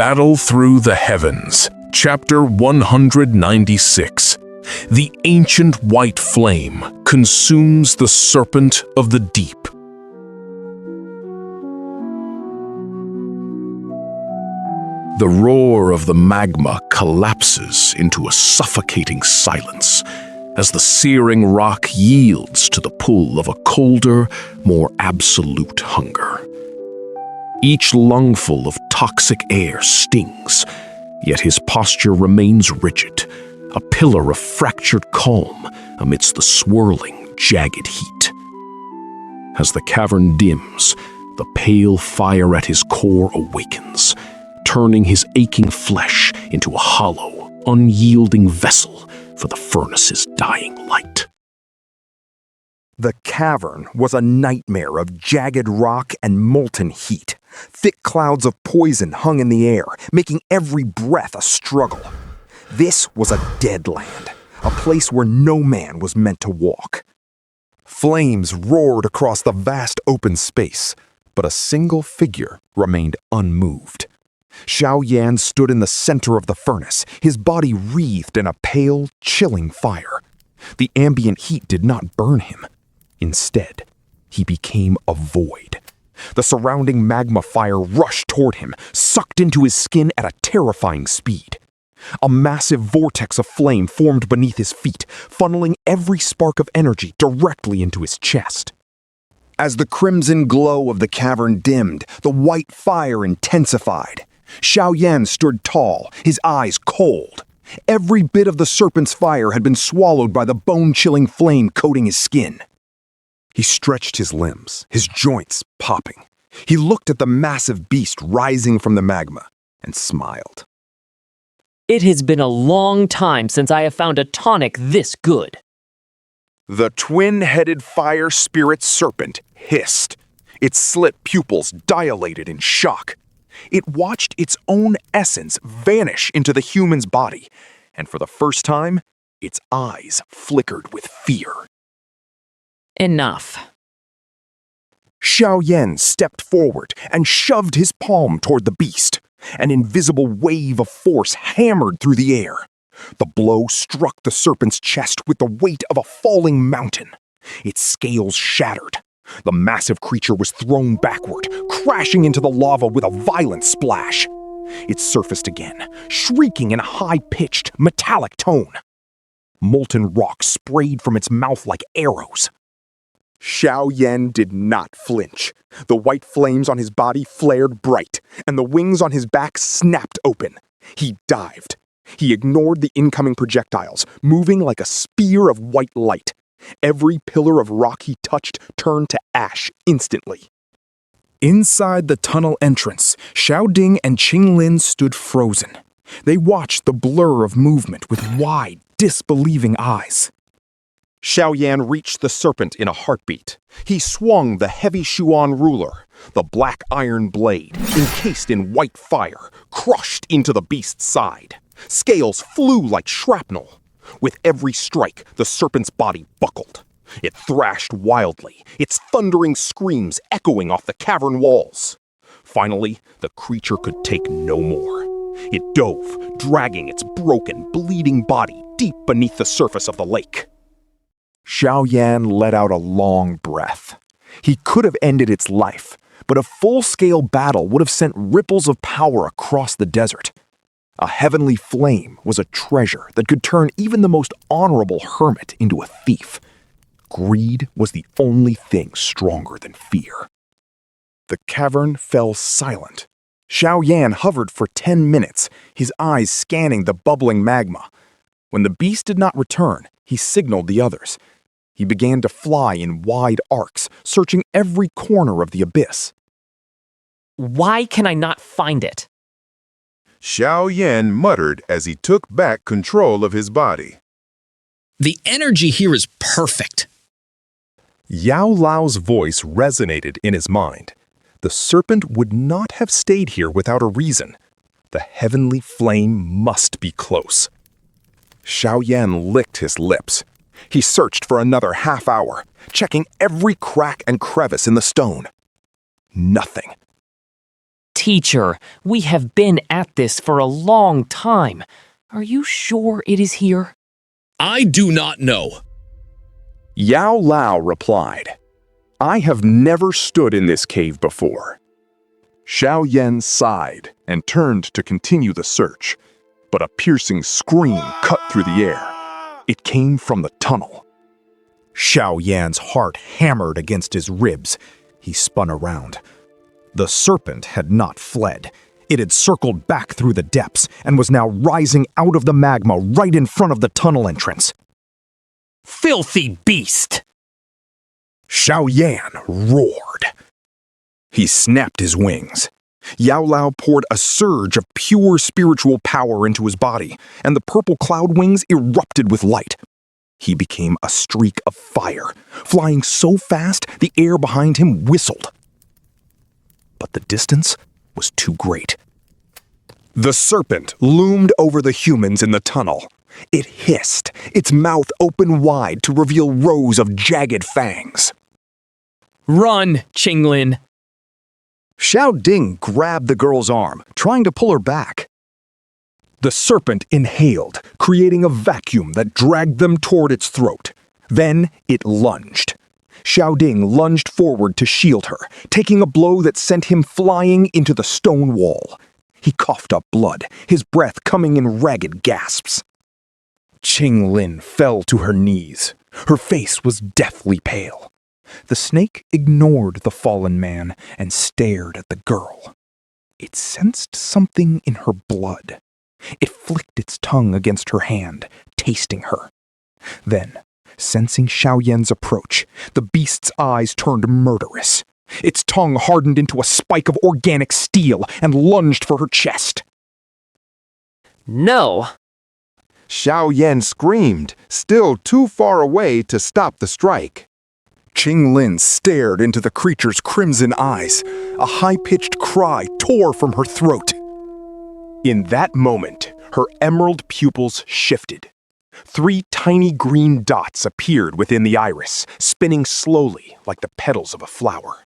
Battle Through the Heavens, Chapter 196. The ancient white flame consumes the serpent of the deep. The roar of the magma collapses into a suffocating silence as the searing rock yields to the pull of a colder, more absolute hunger. Each lungful of toxic air stings, yet his posture remains rigid, a pillar of fractured calm amidst the swirling, jagged heat. As the cavern dims, the pale fire at his core awakens, turning his aching flesh into a hollow, unyielding vessel for the furnace's dying light. The cavern was a nightmare of jagged rock and molten heat. Thick clouds of poison hung in the air, making every breath a struggle. This was a dead land, a place where no man was meant to walk. Flames roared across the vast open space, but a single figure remained unmoved. Xiaoyan stood in the center of the furnace, his body wreathed in a pale, chilling fire. The ambient heat did not burn him. Instead, he became a void. The surrounding magma fire rushed toward him, sucked into his skin at a terrifying speed. A massive vortex of flame formed beneath his feet, funneling every spark of energy directly into his chest. As the crimson glow of the cavern dimmed, the white fire intensified. Xiaoyan stood tall, his eyes cold. Every bit of the serpent's fire had been swallowed by the bone-chilling flame coating his skin. He stretched his limbs, his joints popping. He looked at the massive beast rising from the magma and smiled. It has been a long time since I have found a tonic this good. The twin-headed fire spirit serpent hissed. Its slit pupils dilated in shock. It watched its own essence vanish into the human's body, and for the first time, its eyes flickered with fear. Enough. Xiaoyan stepped forward and shoved his palm toward the beast. An invisible wave of force hammered through the air. The blow struck the serpent's chest with the weight of a falling mountain. Its scales shattered. The massive creature was thrown backward, crashing into the lava with a violent splash. It surfaced again, shrieking in a high-pitched, metallic tone. Molten rock sprayed from its mouth like arrows. Xiaoyan did not flinch. The white flames on his body flared bright, and the wings on his back snapped open. He dived. He ignored the incoming projectiles, moving like a spear of white light. Every pillar of rock he touched turned to ash instantly. Inside the tunnel entrance, Xiaoding and Qinglin stood frozen. They watched the blur of movement with wide, disbelieving eyes. Xiaoyan reached the serpent in a heartbeat. He swung the heavy Xuan ruler. The black iron blade, encased in white fire, crushed into the beast's side. Scales flew like shrapnel. With every strike, the serpent's body buckled. It thrashed wildly, its thundering screams echoing off the cavern walls. Finally, the creature could take no more. It dove, dragging its broken, bleeding body deep beneath the surface of the lake. Xiaoyan let out a long breath. He could have ended its life, but a full-scale battle would have sent ripples of power across the desert. A heavenly flame was a treasure that could turn even the most honorable hermit into a thief. Greed was the only thing stronger than fear. The cavern fell silent. Xiaoyan hovered for 10 minutes, his eyes scanning the bubbling magma. When the beast did not return, he signaled the others. He began to fly in wide arcs, searching every corner of the abyss. Why can I not find it? Xiaoyan muttered as he took back control of his body. The energy here is perfect. Yao Lao's voice resonated in his mind. The serpent would not have stayed here without a reason. The heavenly flame must be close. Xiaoyan licked his lips. He searched for another half hour, checking every crack and crevice in the stone. Nothing. Teacher, we have been at this for a long time. Are you sure it is here? I do not know. Yao Lao replied, I have never stood in this cave before. Xiao Yan sighed and turned to continue the search, but a piercing scream cut through the air. It came from the tunnel. Xiao Yan's heart hammered against his ribs. He spun around. The serpent had not fled. It had circled back through the depths and was now rising out of the magma right in front of the tunnel entrance. Filthy beast! Xiao Yan roared. He snapped his wings. Yao Lao poured a surge of pure spiritual power into his body, and the purple cloud wings erupted with light. He became a streak of fire, flying so fast the air behind him whistled. But the distance was too great. The serpent loomed over the humans in the tunnel. It hissed, its mouth open wide to reveal rows of jagged fangs. Run, Qinglin! Xiao Ding grabbed the girl's arm, trying to pull her back. The serpent inhaled, creating a vacuum that dragged them toward its throat. Then it lunged. Xiao Ding lunged forward to shield her, taking a blow that sent him flying into the stone wall. He coughed up blood, his breath coming in ragged gasps. Qinglin fell to her knees. Her face was deathly pale. The snake ignored the fallen man and stared at the girl. It sensed something in her blood. It flicked its tongue against her hand, tasting her. Then, sensing Xiao Yan's approach, the beast's eyes turned murderous. Its tongue hardened into a spike of organic steel and lunged for her chest. No! Xiao Yan screamed, still too far away to stop the strike. Qinglin stared into the creature's crimson eyes. A high-pitched cry tore from her throat. In that moment, her emerald pupils shifted. 3 tiny green dots appeared within the iris, spinning slowly like the petals of a flower.